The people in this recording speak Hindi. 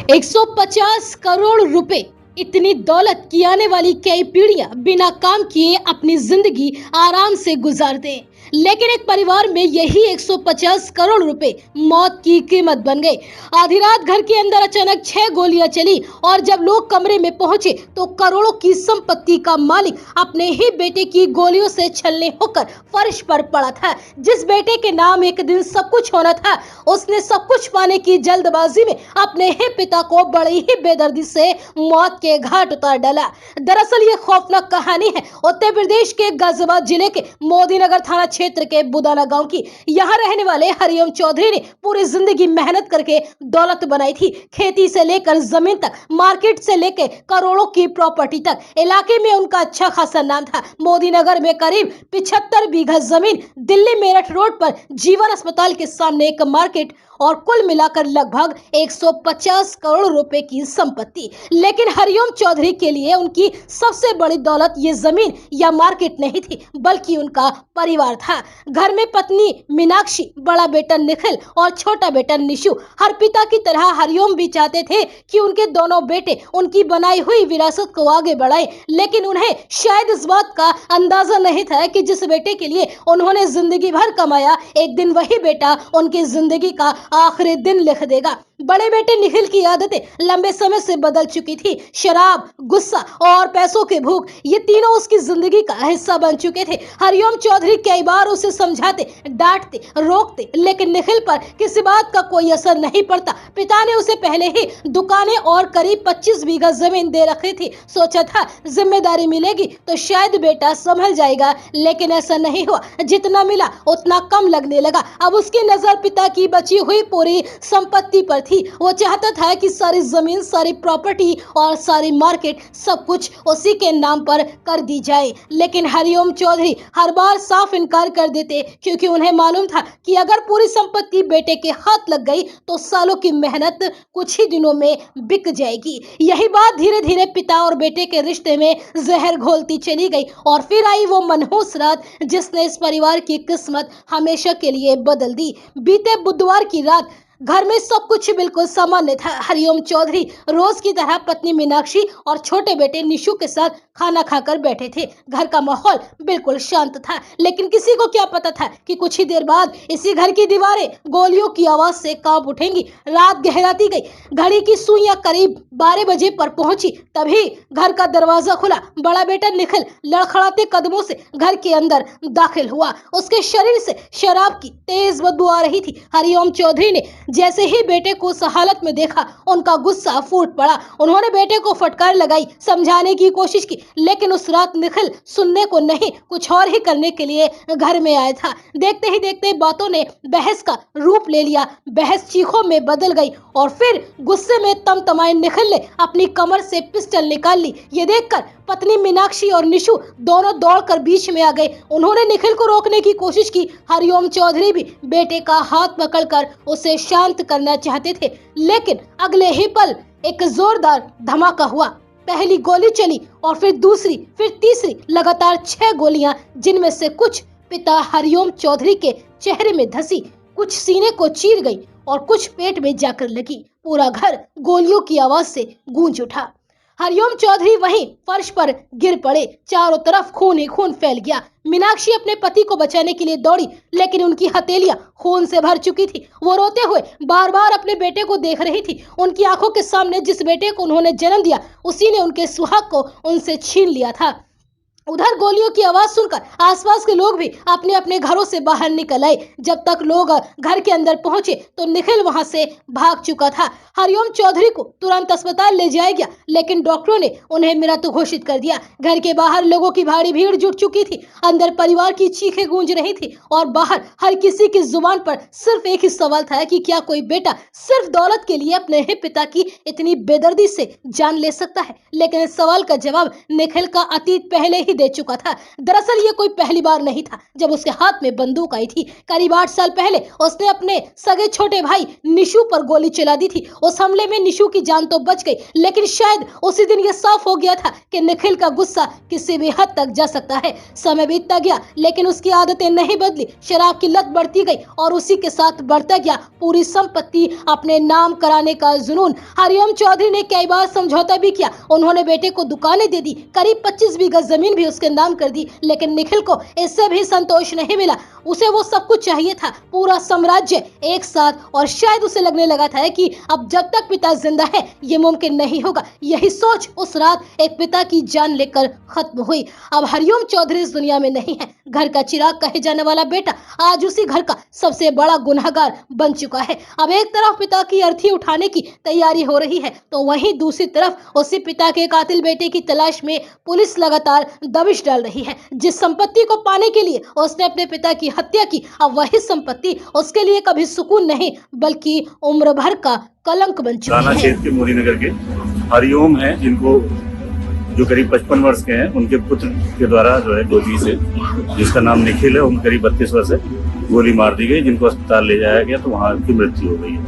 150 करोड़ रुपए, इतनी दौलत की आने वाली कई पीढ़ियां बिना काम किए अपनी जिंदगी आराम से गुजारते हैं। लेकिन एक परिवार में यही 150 करोड़ रुपए मौत की कीमत बन गए। आधी रात घर के अंदर अचानक 6 गोलियां चली और जब लोग कमरे में पहुंचे तो करोड़ों की संपत्ति का मालिक अपने ही बेटे की गोलियों से छलने होकर फर्श पर पड़ा था। जिस बेटे के नाम एक दिन सब कुछ होना था, उसने सब कुछ पाने की जल्दबाजी में अपने ही पिता को बड़ी ही बेदर्दी से मौत के घाट उतार डाला। दरअसल ये खौफनाक कहानी है उत्तर प्रदेश के गाजियाबाद जिले के मोदीनगर थाना क्षेत्र के बुदाना गांव की। यहाँ रहने वाले हरिओम चौधरी ने पूरी जिंदगी मेहनत करके दौलत बनाई थी। खेती से लेकर जमीन तक, मार्केट से लेकर करोड़ों की प्रॉपर्टी तक। इलाके में उनका अच्छा खासा नाम था। मोदीनगर में करीब 75 बीघा जमीन, दिल्ली मेरठ रोड पर जीवन अस्पताल के सामने एक मार्केट और कुल मिलाकर लगभग 150 करोड़ रुपए की संपत्ति। लेकिन हरिओम चौधरी के लिए उनकी सबसे बड़ी दौलत ये जमीन या मार्केट नहीं थी, बल्कि उनका परिवार था। घर में पत्नी मीनाक्षी, बड़ा बेटा निखिल और छोटा बेटा निशु। हर पिता की तरह हरिओम भी चाहते थे कि उनके दोनों बेटे उनकी बनाई हुई विरासत को आगे बढ़ाएं, लेकिन उन्हें शायद इस बात का अंदाजा नहीं था कि जिस बेटे के लिए उन्होंने जिंदगी भर कमाया, एक दिन वही बेटा उनकी जिंदगी का आखिरी दिन लिख देगा। बड़े बेटे निखिल की आदतें लंबे समय से बदल चुकी थी। शराब, गुस्सा और पैसों की भूख, ये तीनों उसकी जिंदगी का हिस्सा बन चुके थे। हरिओम चौधरी कई बार उसे समझाते, डांटते, रोकते, लेकिन निखिल पर किसी बात का कोई असर नहीं पड़ता। पिता ने उसे पहले ही दुकानें और करीब 25 बीघा जमीन दे रखी थी। सोचा था जिम्मेदारी मिलेगी तो शायद बेटा संभल जाएगा, लेकिन ऐसा नहीं हुआ। जितना मिला उतना कम लगने लगा। अब उसकी नजर पिता की बची हुई पूरी संपत्ति पर थी। वो चाहता था कि सारी जमीन, सारी प्रॉपर्टी और सारी मार्केट, सब कुछ उसी के नाम पर कर दी जाए। लेकिन हरिओम चौधरी हर बार साफ इनकार कर देते, क्योंकि उन्हें मालूम था कि अगर पूरी संपत्ति बेटे के हाथ लग गई तो सालों की मेहनत कुछ ही दिनों में बिक जाएगी। यही बात धीरे धीरे पिता और बेटे के रिश्ते में जहर घोलती चली गई और फिर आई वो मनहूस रात जिसने इस परिवार की किस्मत हमेशा के लिए बदल दी। बीते बुधवार की रात घर में सब कुछ बिल्कुल सामान्य था। हरिओम चौधरी रोज की तरह पत्नी मीनाक्षी और छोटे बेटे निशु के साथ खाना खाकर बैठे थे। घर का माहौल बिल्कुल शांत था, लेकिन किसी को क्या पता था कि कुछ ही देर बाद इसी घर की दीवारें गोलियों की आवाज से कांप उठेंगी। रात गहराती गई। घड़ी की सुइयां करीब 12 बजे पर पहुंची। तभी घर का दरवाजा खुला। बड़ा बेटा निखिल लड़खड़ाते कदमों से घर के अंदर दाखिल हुआ। उसके शरीर से शराब की तेज बदबू आ रही थी। हरिओम चौधरी ने जैसे ही बेटे को उस हालत में देखा, उनका गुस्सा फूट पड़ा। उन्होंने बेटे को फटकार लगाई, समझाने की कोशिश की, लेकिन उस रात निखिल सुनने को नहीं, कुछ और ही करने के लिए घर में आया था। देखते ही देखते बातों ने बहस का रूप ले लिया। बहस चीखों में बदल गई और फिर गुस्से में तमतमाए निखिल ने अपनी कमर से पिस्टल निकाल ली। ये देखकर पत्नी मीनाक्षी और निशु दोनों दौड़कर बीच में आ गए। उन्होंने निखिल को रोकने की कोशिश की। हरिओम चौधरी भी बेटे का हाथ पकड़कर उसे शांत करना चाहते थे, लेकिन अगले ही पल एक जोरदार धमाका हुआ। पहली गोली चली और फिर दूसरी, फिर तीसरी, लगातार 6 गोलियां, जिनमें से कुछ पिता हरिओम चौधरी के चेहरे में धंसी, कुछ सीने को चीर गई और कुछ पेट में जाकर लगी। पूरा घर गोलियों की आवाज से गूंज उठा। हरिओम चौधरी वहीं फर्श पर गिर पड़े। चारों तरफ खून ही खून फैल गया। मीनाक्षी अपने पति को बचाने के लिए दौड़ी, लेकिन उनकी हथेलियां खून से भर चुकी थी। वो रोते हुए बार बार अपने बेटे को देख रही थी। उनकी आंखों के सामने जिस बेटे को उन्होंने जन्म दिया, उसी ने उनके सुहाग को उनसे छीन लिया था। उधर गोलियों की आवाज सुनकर आसपास के लोग भी अपने अपने घरों से बाहर निकल आए। जब तक लोग घर के अंदर पहुंचे तो निखिल वहां से भाग चुका था। हरिओम चौधरी को तुरंत अस्पताल ले जाया गया, लेकिन डॉक्टरों ने उन्हें मृत घोषित कर दिया। घर के बाहर लोगों की भारी भीड़ जुट चुकी थी। अंदर परिवार की चीखें गूंज रही थी और बाहर हर किसी की जुबान पर सिर्फ एक ही सवाल था कि क्या कोई बेटा सिर्फ दौलत के लिए अपने ही पिता की इतनी बेदर्दी से जान ले सकता है। लेकिन इस सवाल का जवाब निखिल का अतीत पहले ही दे चुका था। दरअसल ये कोई पहली बार नहीं था जब उसके हाथ में बंदूक आई थी। करीब 8 साल पहले उसने अपने सगे छोटे भाई निशु पर गोली चला दी थी। उस हमले में निशु की जान तो बच गई, लेकिन शायद उसी दिन ये साफ हो गया था कि निखिल का गुस्सा किसी भी हद तक जा सकता है। समय बीतता गया लेकिन उसकी आदतें नहीं बदली। शराब की लत बढ़ती गई और उसी के साथ बढ़ता गया पूरी संपत्ति अपने नाम कराने का जुनून। हरिओम चौधरी ने कई बार समझौता भी किया। उन्होंने बेटे को दुकानें दे दी, करीब 25 बीघा जमीन भी उसके नाम कर दी, लेकिन निखिल को इससे भी संतोष नहीं मिला। उसे वो सब कुछ चाहिए था, पूरा साम्राज्य एक साथ, और शायद उसे लगने लगा था कि अब जब तक पिता जिंदा है ये मुमकिन नहीं होगा। यही सोच उस रात एक पिता की जान लेकर खत्म हुई। अब हरिओम चौधरी इस दुनिया में नहीं है। घर का चिराग कहे जाने वाला बेटा आज उसी घर का सबसे बड़ा गुनहगार बन चुका है। अब एक तरफ पिता की अर्थी उठाने की तैयारी हो रही है तो वहीं दूसरी तरफ उसी पिता के कातिल बेटे की तलाश में पुलिस लगातार दबिश डाल रही है। जिस संपत्ति को पाने के लिए उसने अपने पिता की हत्या की, अब वही संपत्ति उसके लिए कभी सुकून नहीं बल्कि उम्र भर का कलंक बन चुकी है। क्षेत्र के मोदी नगर के हरिओम हैं, जिनको जो करीब 55 वर्ष के हैं, उनके पुत्र के द्वारा जो है गोदी से, जिसका नाम निखिल है, उन करीब 32 वर्ष है, गोली मार दी गई, जिनको अस्पताल ले जाया गया तो वहाँ की मृत्यु हो गई है।